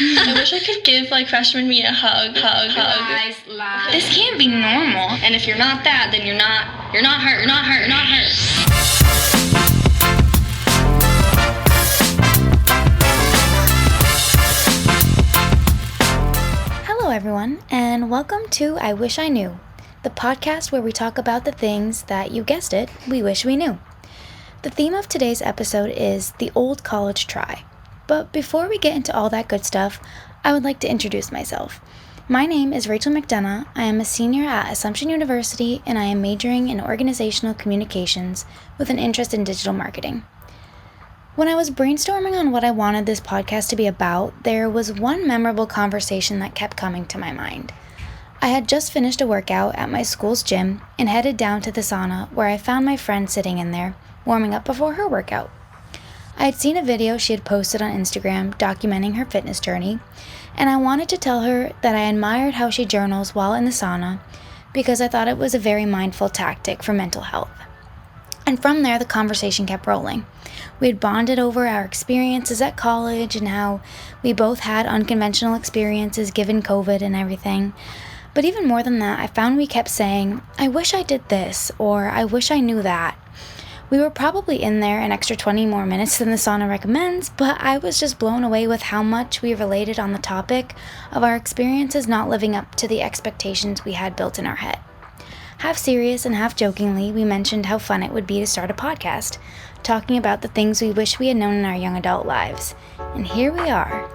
I wish I could give like freshman me a hug. Lies. This can't be normal. And if you're not that, then you're not hurt. Hello everyone, and welcome to I Wish I Knew, the podcast where we talk about the things that, you guessed it, we wish we knew. The theme of today's episode is the old college try. But before we get into all that good stuff, I would like to introduce myself. My name is Rachel McDonagh. I am a senior at Assumption University, and I am majoring in organizational communications with an interest in digital marketing. When I was brainstorming on what I wanted this podcast to be about, there was one memorable conversation that kept coming to my mind. I had just finished a workout at my school's gym and headed down to the sauna, where I found my friend sitting in there, warming up before her workout. I had seen a video she had posted on Instagram documenting her fitness journey, and I wanted to tell her that I admired how she journals while in the sauna because I thought it was a very mindful tactic for mental health. And from there, the conversation kept rolling. We had bonded over our experiences at college and how we both had unconventional experiences given COVID and everything. But even more than that, I found we kept saying, I wish I did this, or I wish I knew that. We were probably in there an extra 20 more minutes than the sauna recommends, but I was just blown away with how much we related on the topic of our experiences not living up to the expectations we had built in our head. Half serious and half jokingly, we mentioned how fun it would be to start a podcast, talking about the things we wish we had known in our young adult lives. And here we are.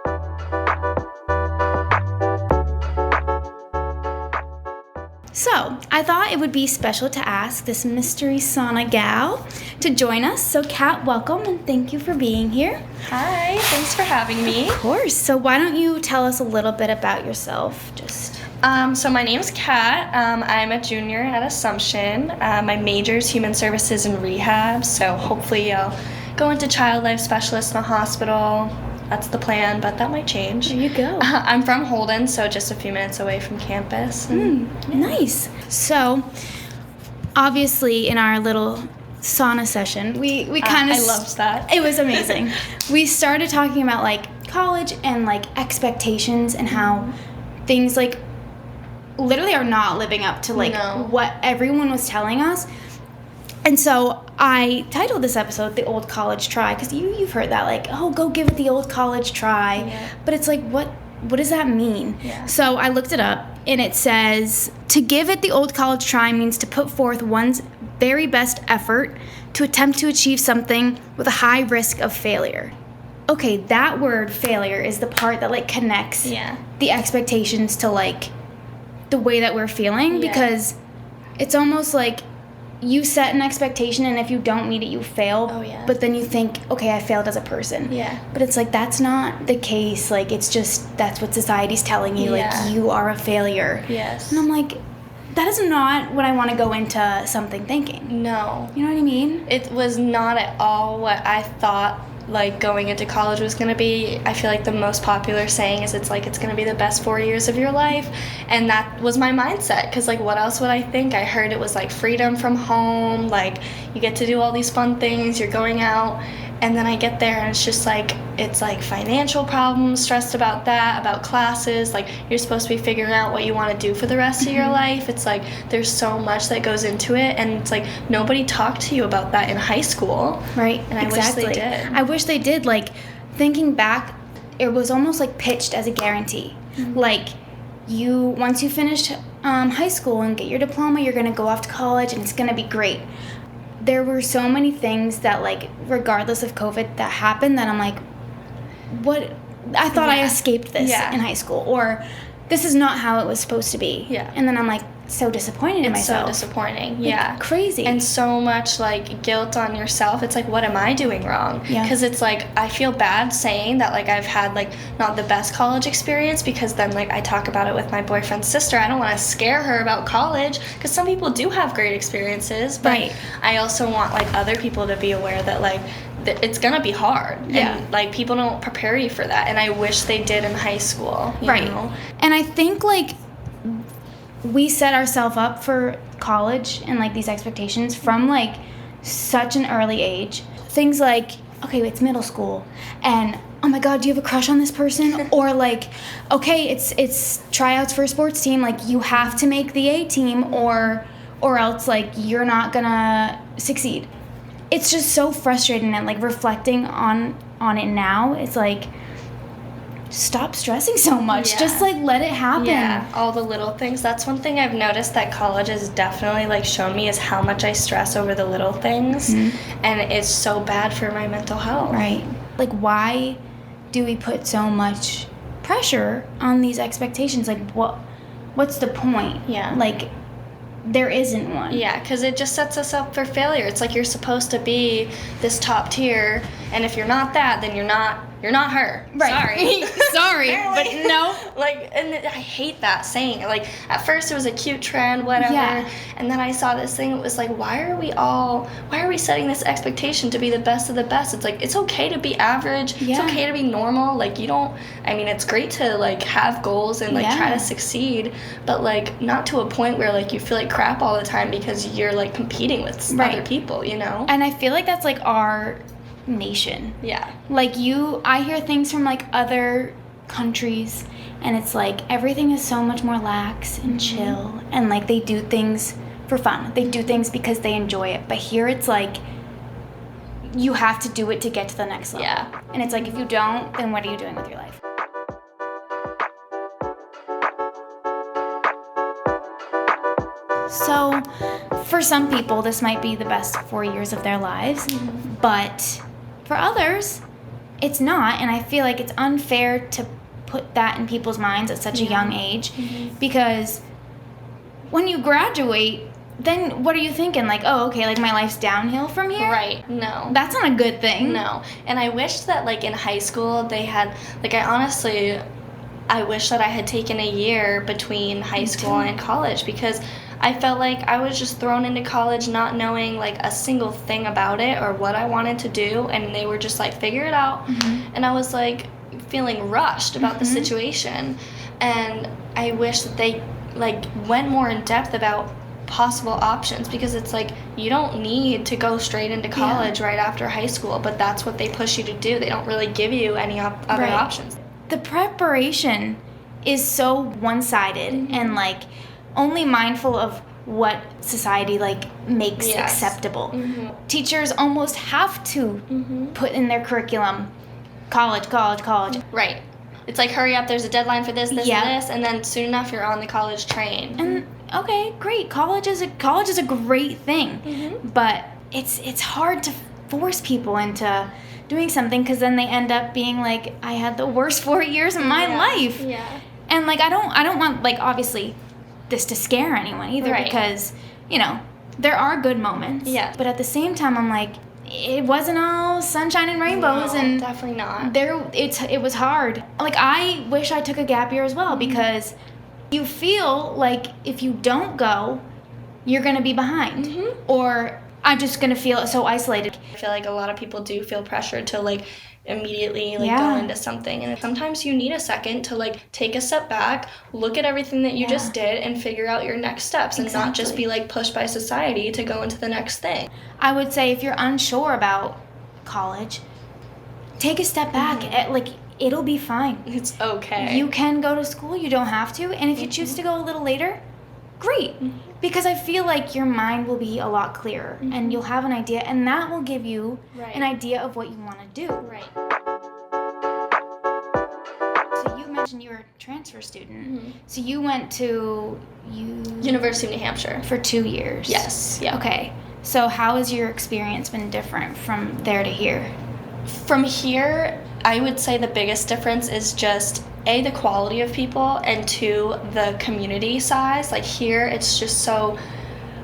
So, I thought it would be special to ask this mystery sauna gal to join us. So, Kat, welcome and thank you for being here. Hi, thanks for having me. Of course. So, why don't you tell us a little bit about yourself? So my name's Kat. I'm a junior at Assumption. My major is human services and rehab, so hopefully I'll go into child life specialist in a hospital. That's the plan, but that might change. There you go. I'm from Holden, so just a few minutes away from campus. Nice. So, obviously, in our little sauna session, we kind of... I loved that. It was amazing. We started talking about, college and, expectations and how things, literally are not living up to, what everyone was telling us. And so I titled this episode The Old College Try, because you've heard that, go give it the old college try. Yeah. But it's what does that mean? Yeah. So I looked it up, and it says, to give it the old college try means to put forth one's very best effort to attempt to achieve something with a high risk of failure. Okay, that word failure is the part that, connects the expectations to, the way that we're feeling, because it's almost like you set an expectation, and if you don't meet it, you fail. Oh, yeah. But then you think, okay, I failed as a person. Yeah. But it's that's not the case. It's just, that's what society's telling you. Yeah. You are a failure. Yes. And I'm that is not what I want to go into something thinking. No. You know what I mean? It was not at all what I thought going into college was going to be. I feel the most popular saying is it's going to be the best 4 years of your life, and that was my mindset, because what else would I think? I heard it was freedom from home, you get to do all these fun things, you're going out, and then I get there and it's just it's financial problems, stressed about that, about classes, you're supposed to be figuring out what you want to do for the rest of your life. It's there's so much that goes into it, and it's nobody talked to you about that in high school. Right. And exactly. I wish they did. I wish they did. Thinking back, it was almost pitched as a guarantee. Mm-hmm. Once you finish high school and get your diploma, you're going to go off to college and it's going to be great. There were so many things that regardless of COVID that happened, that I'm what? I thought I escaped this in high school, or this is not how it was supposed to be. Yeah. And then I'm so disappointed in myself. It's so disappointing. Yeah. Crazy. And so much guilt on yourself. It's what am I doing wrong? Yeah. Because it's I feel bad saying that I've had not the best college experience, because then I talk about it with my boyfriend's sister. I don't want to scare her about college, because some people do have great experiences, but right. I also want other people to be aware that it's gonna be hard. Yeah. And people don't prepare you for that, and I wish they did in high school. You right. know? And I think we set ourselves up for college and these expectations from such an early age. Things okay, it's middle school, and oh my God, do you have a crush on this person? Or like, okay, it's tryouts for a sports team. Like, you have to make the A team or else like you're not gonna succeed. It's just so frustrating, and like reflecting on it now, it's like, stop stressing so much. Yeah. Just like let it happen. Yeah, all the little things. That's one thing I've noticed that college has definitely like shown me is how much I stress over the little things, and it's so bad for my mental health. Right. Like, why do we put so much pressure on these expectations? Like, what's the point? Yeah. Like, there isn't one. Yeah, because it just sets us up for failure. It's like you're supposed to be this top tier, and if you're not that, then you're not her. Right. Sorry, but no. Like, and I hate that saying. Like, at first it was a cute trend, whatever, and then I saw this thing. It was like, why are we setting this expectation to be the best of the best? It's like, it's okay to be average. Yeah. It's okay to be normal. Like, it's great to like have goals and like try to succeed, but like not to a point where like you feel like crap all the time because you're like competing with other people, And I feel like that's like our nation. Yeah. Like, I hear things from like other countries, and it's like everything is so much more lax and chill, and like they do things for fun. They do things because they enjoy it. But here it's like you have to do it to get to the next level. Yeah. And it's like, if you don't, then what are you doing with your life? So for some people, this might be the best 4 years of their lives, but for others, it's not. And I feel like it's unfair to put that in people's minds at such a young age, because when you graduate, then what are you thinking? Like, oh, okay, like my life's downhill from here? Right. No. That's not a good thing. No. And I wish that like in high school they had, like, I wish that I had taken a year between high school and college, because I felt like I was just thrown into college not knowing like a single thing about it or what I wanted to do, and they were just like, figure it out. And I was like feeling rushed about the situation, and I wish that they like went more in depth about possible options, because it's like you don't need to go straight into college right after high school, but that's what they push you to do. They don't really give you any other options. The preparation is so one-sided and like only mindful of what society like makes acceptable. Teachers almost have to put in their curriculum college. Right. It's like, hurry up, there's a deadline for this, and this, and then soon enough you're on the college train. And okay, great. College is a great thing. But it's hard to force people into doing something, because then they end up being like, I had the worst 4 years of my life. Yeah. And like I don't want like obviously this to scare anyone either, because there are good moments. Yeah. But at the same time, I'm like, it wasn't all sunshine and rainbows. No, and definitely not. It was hard. Like, I wish I took a gap year as well, because you feel like if you don't go, you're gonna be behind, or I'm just gonna feel so isolated. I feel like a lot of people do feel pressured to like immediately like go into something, and sometimes you need a second to like take a step back, look at everything that you just did, and figure out your next steps, and not just be like pushed by society to go into the next thing. I would say if you're unsure about college, take a step back. Like, it'll be fine. It's okay. You can go to school, you don't have to, and if you choose to go a little later, great. Because I feel like your mind will be a lot clearer, and you'll have an idea, and that will give you an idea of what you want to do. Right. So you mentioned you were a transfer student. So you went to University of New Hampshire for 2 years. Yes. Yeah. Okay. So how has your experience been different from there to here? From here, I would say the biggest difference is just A, the quality of people, and 2, the community size. Like, here it's just so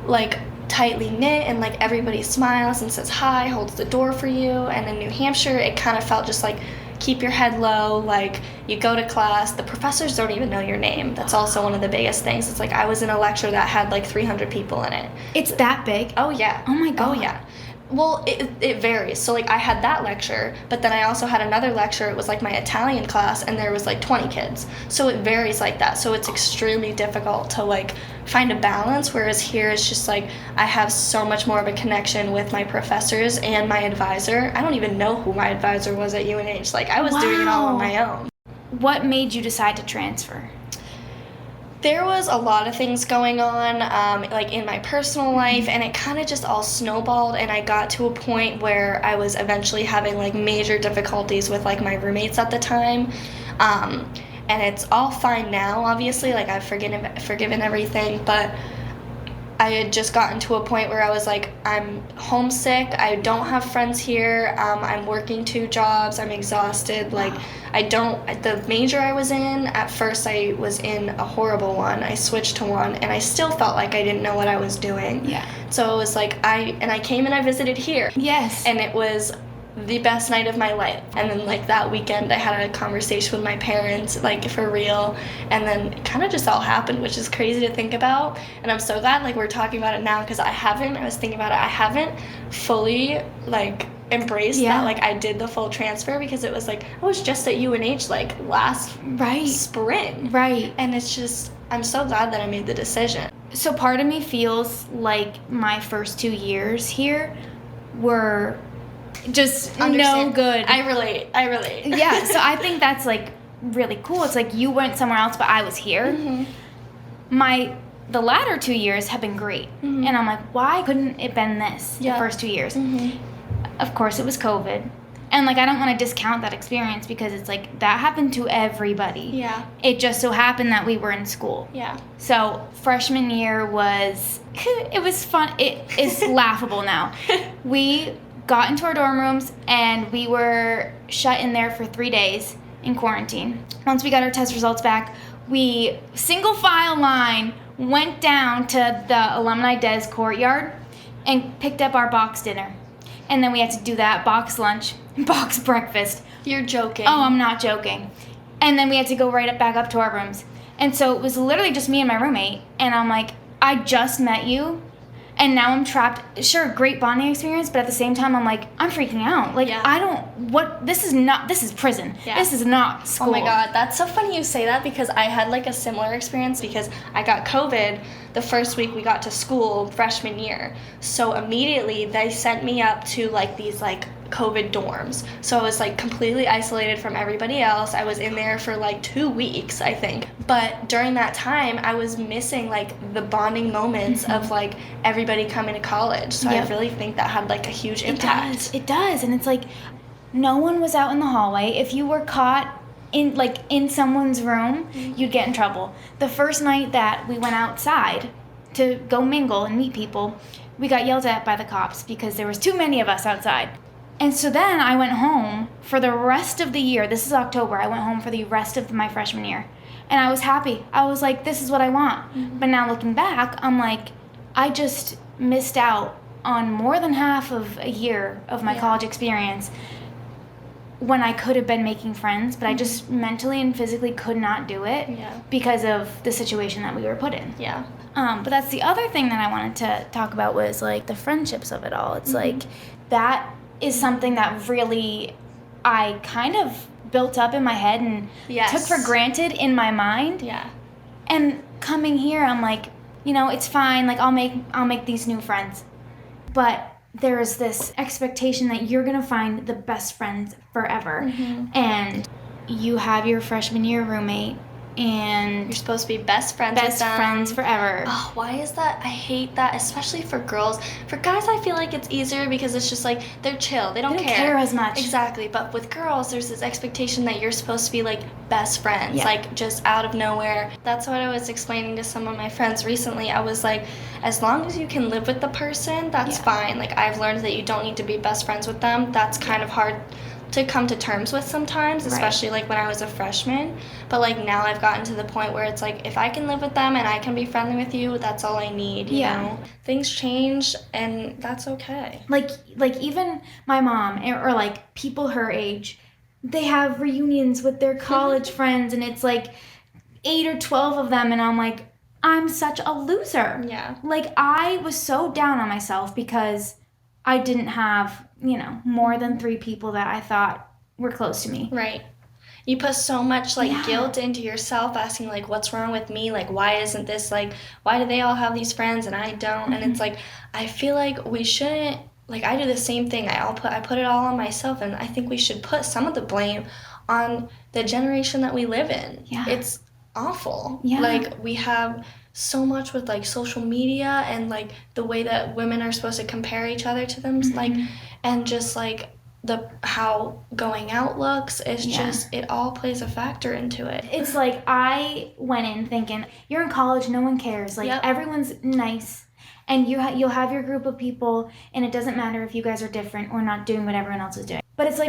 like tightly knit, and like everybody smiles and says hi, holds the door for you. And in New Hampshire, it kind of felt just like, keep your head low, like you go to class, the professors don't even know your name. That's also one of the biggest things. It's like, I was in a lecture that had like 300 people in it. It's that big? Oh yeah. Oh my God. Oh yeah. Well, it varies. So, like, I had that lecture, but then I also had another lecture. It was, like, my Italian class, and there was, like, 20 kids. So it varies like that. So it's extremely difficult to, like, find a balance, whereas here it's just, like, I have so much more of a connection with my professors and my advisor. I don't even know who my advisor was at UNH. Like, I was doing it all on my own. What made you decide to transfer? There was a lot of things going on, like in my personal life, and it kind of just all snowballed, and I got to a point where I was eventually having like major difficulties with like my roommates at the time. And it's all fine now, obviously, like I've forgiven everything, but I had just gotten to a point where I was like, I'm homesick, I don't have friends here, I'm working 2 jobs, I'm exhausted, like, the major I was in, at first I was in a horrible one, I switched to one, and I still felt like I didn't know what I was doing. Yeah. So it was like, I came and I visited here. Yes. And it was the best night of my life. And then like that weekend I had a conversation with my parents, like for real, and then it kind of just all happened, which is crazy to think about. And I'm so glad like we're talking about it now, because I was thinking about it, I haven't fully like embraced that like I did the full transfer, because it was like I was just at UNH like last spring. Right. And it's just, I'm so glad that I made the decision. So part of me feels like my first 2 years here were just no good. I relate. Yeah, so I think that's like really cool. It's like you went somewhere else, but I was here. Mm-hmm. The latter 2 years have been great. Mm-hmm. And I'm like, why couldn't it been this the first 2 years? Mm-hmm. Of course, it was COVID. And like, I don't want to discount that experience, because it's like that happened to everybody. Yeah. It just so happened that we were in school. Yeah. So freshman year it was fun. It is laughable now. We got into our dorm rooms, and we were shut in there for 3 days in quarantine. Once we got our test results back, we single file line went down to the alumni des courtyard and picked up our box dinner. And then we had to do that box lunch, box breakfast. You're joking. Oh, I'm not joking. And then we had to go back up to our rooms. And so it was literally just me and my roommate. And I'm like, I just met you, and now I'm trapped. Sure, great bonding experience, but at the same time, I'm like, I'm freaking out. Like, this is prison. Yeah. This is not school. Oh my God, that's so funny you say that, because I had like a similar experience, because I got COVID the first week we got to school freshman year. So immediately they sent me up to like these like COVID dorms. So I was like completely isolated from everybody else. I was in there for like 2 weeks, I think. But during that time, I was missing like the bonding moments of like everybody coming to college. So I really think that had like a huge impact. It does. And it's like no one was out in the hallway. If you were caught in someone's room, you'd get in trouble. The first night that we went outside to go mingle and meet people, we got yelled at by the cops because there was too many of us outside. And so then I went home for the rest of the year. This is October. I went home for the rest of my freshman year. And I was happy. I was like, this is what I want. Mm-hmm. But now looking back, I'm like, I just missed out on more than half of a year of my college experience when I could have been making friends, but I just mentally and physically could not do it because of the situation that we were put in. Yeah. But that's the other thing that I wanted to talk about was like the friendships of it all. It's like that is something that really I kind of built up in my head and took for granted in my mind. Yeah. And coming here, I'm like, it's fine. Like I'll make these new friends. But there is this expectation that you're going to find the best friends forever. Mm-hmm. And you have your freshman year roommate, and you're supposed to be best friends with them. Best friends forever. Oh, why is that? I hate that, especially for girls. For guys, I feel like it's easier because it's just like they're chill. They don't care as much. Exactly. But with girls, there's this expectation that you're supposed to be like best friends, like just out of nowhere. That's what I was explaining to some of my friends recently. I was like, as long as you can live with the person, that's fine. Like I've learned that you don't need to be best friends with them. That's kind of hard to come to terms with sometimes, especially like when I was a freshman. But like now I've gotten to the point where it's like if I can live with them and I can be friendly with you, that's all I need, you know? Things change and that's okay. Like even my mom or like people her age, they have reunions with their college friends and it's like 8 or 12 of them and I'm like, I'm such a loser. Yeah. Like I was so down on myself because I didn't have, more than 3 people that I thought were close to me. Right. You put so much, guilt into yourself, asking, what's wrong with me? Why isn't this, why do they all have these friends and I don't? And it's, I feel like we shouldn't, I do the same thing. I put it all on myself, and I think we should put some of the blame on the generation that we live in. Yeah. It's awful. Yeah. We have so much with, social media and, the way that women are supposed to compare each other to them, and just, how going out looks is just, it all plays a factor into it. It's I went in thinking, you're in college, no one cares. Everyone's nice, and you'll have your group of people, and it doesn't matter if you guys are different or not doing what everyone else is doing. But it's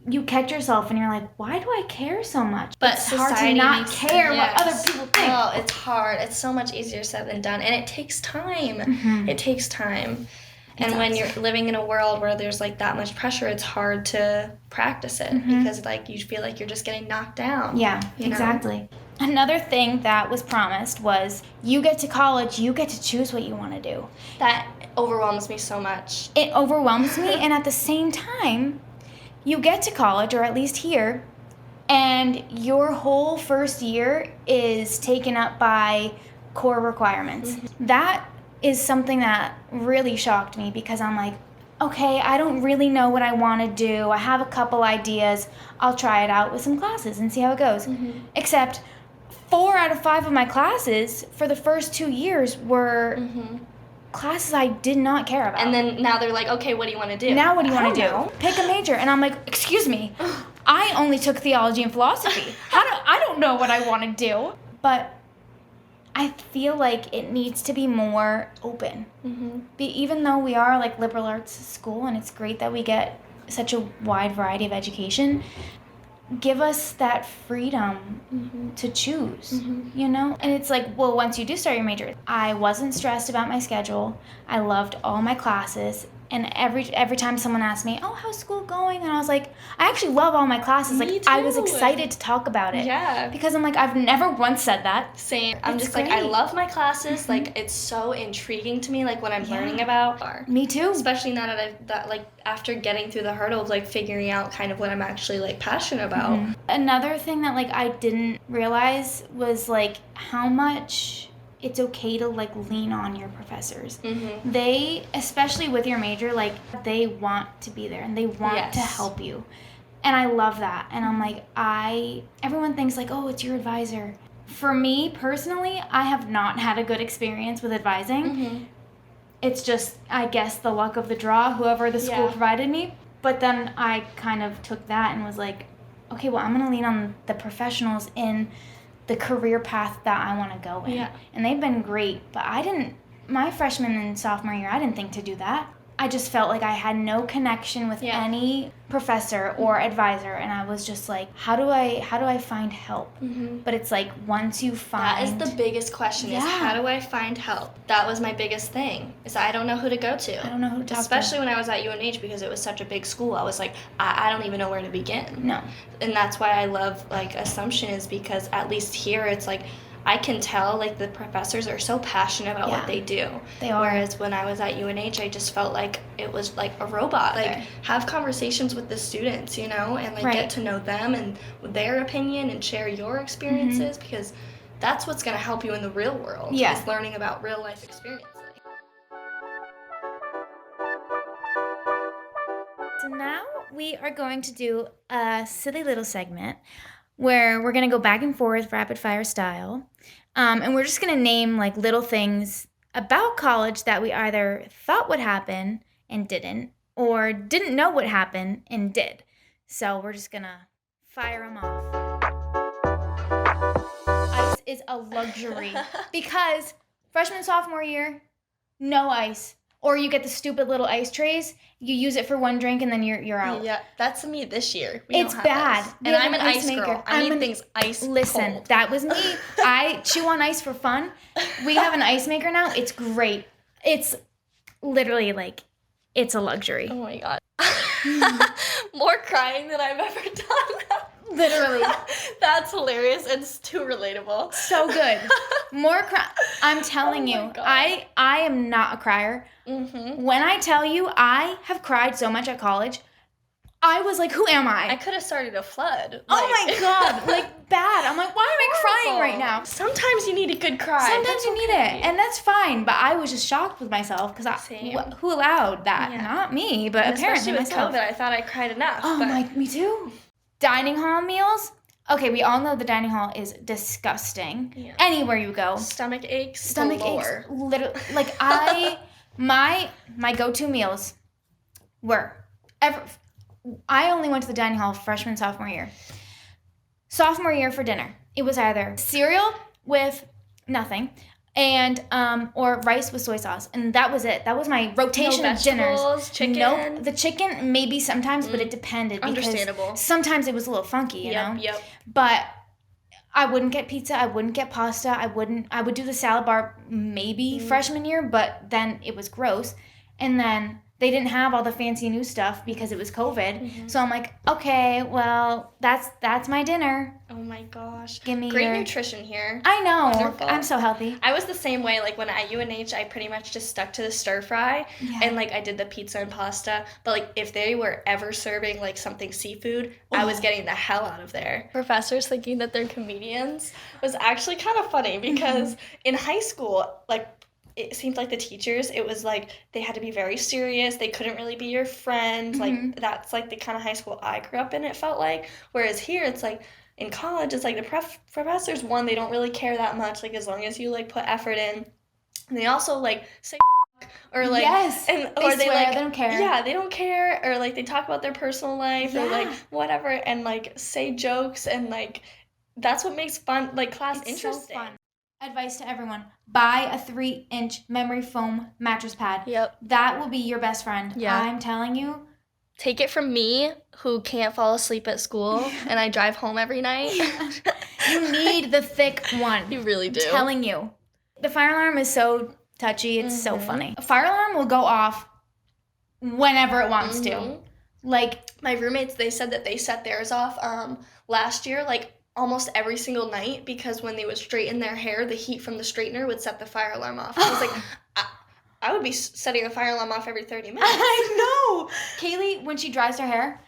you catch yourself and you're like, why do I care so much? But it's hard to not care what other people think. Oh, it's hard. It's so much easier said than done, and it takes time. It takes time. And when you're living in a world where there's that much pressure, it's hard to practice it because you feel like you're just getting knocked down. Yeah, exactly. Another thing that was promised was you get to college, you get to choose what you want to do. That overwhelms me so much. It overwhelms me, and at the same time, you get to college, or at least here, and your whole first year is taken up by core requirements. That is something that really shocked me because I'm like, okay, I don't really know what I want to do. I have a couple ideas. I'll try it out with some classes and see how it goes. Except 4 out of 5 of my classes for the first 2 years were classes I did not care about. And then now they're like, okay, what do you want to do? Now what do you want to do? Pick a major. And I'm like, excuse me, I only took theology and philosophy. I don't know what I want to do. But I feel like it needs to be more open. Even though we are liberal arts school, and it's great that we get such a wide variety of education, give us that freedom to choose, And it's well, once you do start your major, I wasn't stressed about my schedule. I loved all my classes. And every time someone asked me, oh, how's school going? And I was like, I actually love all my classes. Me too. I was excited to talk about it. Yeah. Because I'm I've never once said that. Same. I'm just great. I love my classes. It's so intriguing to me, what I'm learning about. Me too. Especially now that after getting through the hurdle of, figuring out kind of what I'm actually, passionate about. Another thing that, I didn't realize was, how much it's okay to lean on your professors. They, especially with your major, they want to be there and they want to help you. And I love that. And I'm everyone thinks oh, it's your advisor. For me personally, I have not had a good experience with advising. It's just, I guess, the luck of the draw, whoever the school provided me. But then I kind of took that and was okay, well, I'm going to lean on the professionals in the career path that I want to go in. Yeah. And they've been great, but my freshman and sophomore year, I didn't think to do that. I just felt I had no connection with any professor or advisor, and I was just how do I find help? But it's once you find... That is the biggest question, is how do I find help? That was my biggest thing, is I don't know who to go to. I don't know who to talk to. Especially when I was at UNH, because it was such a big school. I was I don't even know where to begin. No. And that's why I love, Assumption, is because at least here it's I can tell, the professors are so passionate about what they do. They are. Whereas when I was at UNH, I just felt it was a robot. Have conversations with the students, and get to know them and their opinion and share your experiences, because that's what's going to help you in the real world, is learning about real life experiences. So now we are going to do a silly little segment where we're going to go back and forth rapid fire style. And we're just going to name little things about college that we either thought would happen and didn't, or didn't know what happened and did. So we're just going to fire them off. Ice is a luxury because freshman, sophomore year, no ice. Or you get the stupid little ice trays, you use it for one drink, and then you're out. Yeah, that's me this year. It's bad. And I'm an ice girl. I need things ice Listen, cold. That was me. I chew on ice for fun. We have an ice maker now. It's great. It's literally it's a luxury. Oh my God. More crying than I've ever done. Literally. That's hilarious. It's too relatable. So good. I'm telling you, I am not a crier. Mm-hmm. When I tell you I have cried so much at college, I was like, who am I? I could have started a flood. Oh my God, like bad. I'm like, why am I crying right now? Sometimes you need a good cry. Sometimes you need it, and that's fine. But I was just shocked with myself because who allowed that? Yeah. Not me, but and apparently especially with myself. COVID, I thought I cried enough. Oh but me too. Dining hall meals. Okay, we all know the dining hall is disgusting. Yeah. Anywhere you go, stomach aches. stomach aches. Literally, like my go-to meals were I only went to the dining hall freshman, sophomore year. Sophomore year for dinner, it was either cereal with nothing and or rice with soy sauce, and that was it. That was my rotation of dinners. Chicken. Nope. The chicken maybe sometimes, but it depended because Understandable. sometimes it was a little funky, you know. Yep. But I wouldn't get pizza. I wouldn't get pasta. I would do the salad bar maybe freshman year, but then it was gross, and then they didn't have all the fancy new stuff because it was COVID. Mm-hmm. So I'm like, okay, well, that's my dinner. Oh my gosh. Give me Great nutrition here. I know. Wonderful. I'm so healthy. I was the same way. Like when at UNH, I pretty much just stuck to the stir fry and like I did the pizza and pasta. But like if they were ever serving like something seafood, I was getting the hell out of there. Professors thinking that they're comedians was actually kind of funny because in high school, like it seemed like the teachers, it was like they had to be very serious. They couldn't really be your friend. Like that's like the kind of high school I grew up in, it felt like. Whereas here, it's like in college, it's like the professors, one, they don't really care that much. Like as long as you like put effort in. And they also like say or like or they like they don't care. Yeah, they don't care, or like they talk about their personal life or like whatever, and like say jokes, and like that's what makes fun like class interesting. So fun. Advice to everyone: buy a 3-inch memory foam mattress pad. Yep. That will be your best friend. Yeah. I'm telling you. Take it from me, who can't fall asleep at school, and I drive home every night. You need the thick one. You really do. I'm telling you. The fire alarm is so touchy. It's so funny. A fire alarm will go off whenever it wants to. Like my roommates, they said that they set theirs off last year, like almost every single night, because when they would straighten their hair, the heat from the straightener would set the fire alarm off. I was like, I would be setting the fire alarm off every 30 minutes. I know. Kaylee, when she dries her hair,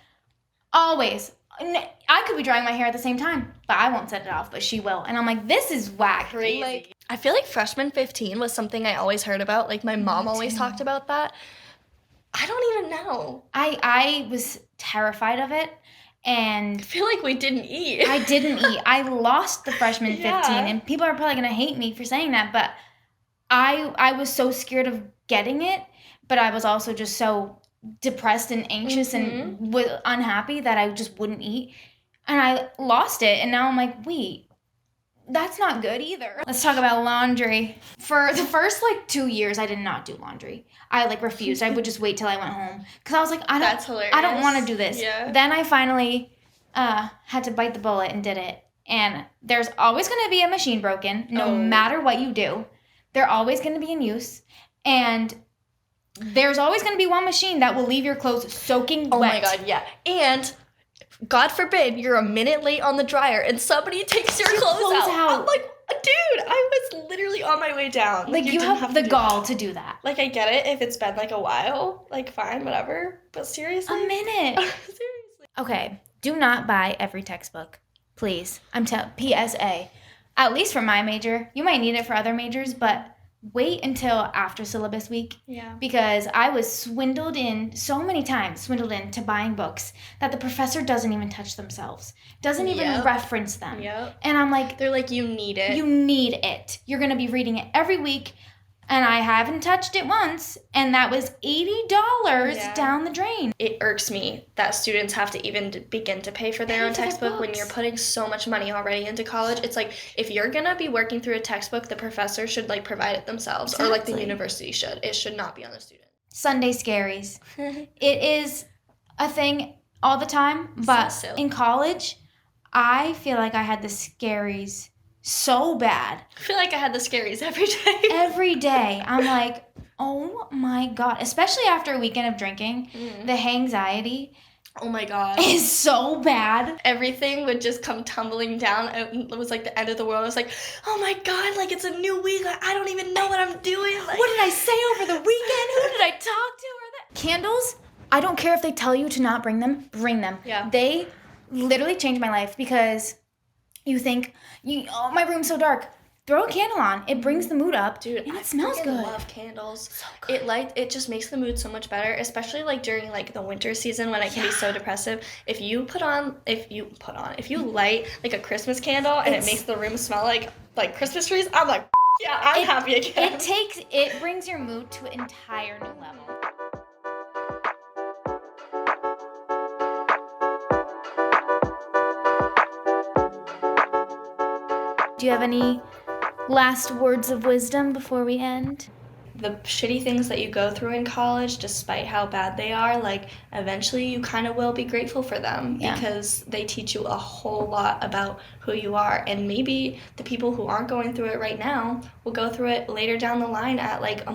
always. I could be drying my hair at the same time, but I won't set it off, but she will. And I'm like, this is whack. Crazy. Like, I feel like freshman 15 was something I always heard about. Like my mom always talked about that. I don't even know. I was terrified of it. And I feel like we didn't eat. I didn't eat. I lost the freshman 15, and people are probably going to hate me for saying that, but I was so scared of getting it, but I was also just so depressed and anxious and unhappy that I just wouldn't eat, and I lost it, and now I'm like, wait, that's not good either. Let's talk about laundry. For the first 2 years, I did not do laundry. I refused. I would just wait till I went home because I was like, that's hilarious. I don't want to do this. Yeah. Then I finally had to bite the bullet and did it. And there's always going to be a machine broken, no matter what you do. They're always going to be in use, and there's always going to be one machine that will leave your clothes soaking wet. Oh my God, yeah. And God forbid you're a minute late on the dryer and somebody takes your clothes out. I'm like, dude, I was literally on my way down. You have the gall to do that. Like, I get it if it's been a while. Fine, whatever. But seriously? A minute. Seriously. Okay, do not buy every textbook. Please. PSA. At least for my major. You might need it for other majors, but wait until after syllabus week. Yeah. Because I was swindled in so many times, to buying books that the professor doesn't even touch themselves. Doesn't even reference them. Yep. And I'm like, they're like, you need it. You need it. You're going to be reading it every week. And I haven't touched it once, and that was $80 down the drain. It irks me that students have to even begin to pay for their own textbook when you're putting so much money already into college. It's like, if you're going to be working through a textbook, the professor should provide it themselves, or the university should. It should not be on the student. Sunday scaries. It is a thing all the time, but so in college, I feel like I had the scaries so bad. I feel like I had the scaries every day. Every day. I'm like, oh my God. Especially after a weekend of drinking, the anxiety. Oh my God. is so bad. Everything would just come tumbling down. It was like the end of the world. I was like, oh my God, like it's a new week. Like, I don't even know what I'm doing. Like, What did I say over the weekend? Who did I talk to? Or that? Candles, I don't care if they tell you to not bring them, bring them. Yeah. They literally changed my life because you think, oh, my room's so dark. Throw a candle on. It brings the mood up. Dude, and it smells good. I love candles. So good. It just makes the mood so much better, especially like during like the winter season when it can be so depressive. If you light like a Christmas candle and it makes the room smell like Christmas trees, I'm like, yeah, I'm happy again. It brings your mood to an entire new level. Do you have any last words of wisdom before we end? The shitty things that you go through in college, despite how bad they are, like eventually you kind of will be grateful for them because they teach you a whole lot about who you are. And maybe the people who aren't going through it right now will go through it later down the line at like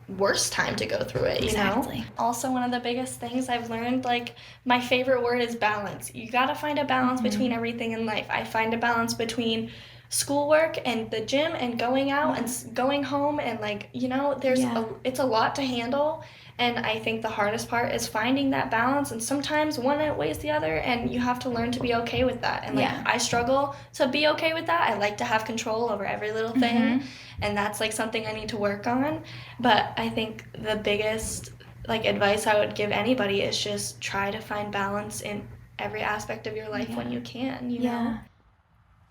worst time to go through it, you know? Also, one of the biggest things I've learned, like my favorite word is balance. You gotta find a balance between everything in life. I find a balance between schoolwork and the gym and going out and going home, and like, you know, it's a lot to handle, and I think the hardest part is finding that balance, and sometimes one outweighs the other, and you have to learn to be okay with that. And like I struggle to be okay with that. I like to have control over every little thing, and that's like something I need to work on. But I think the biggest like advice I would give anybody is just try to find balance in every aspect of your life when you can, you know?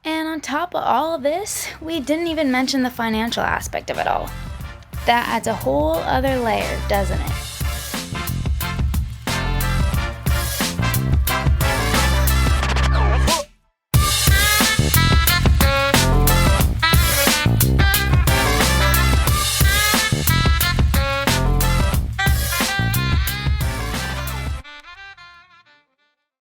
And on top of all of this, we didn't even mention the financial aspect of it all. That adds a whole other layer, doesn't it?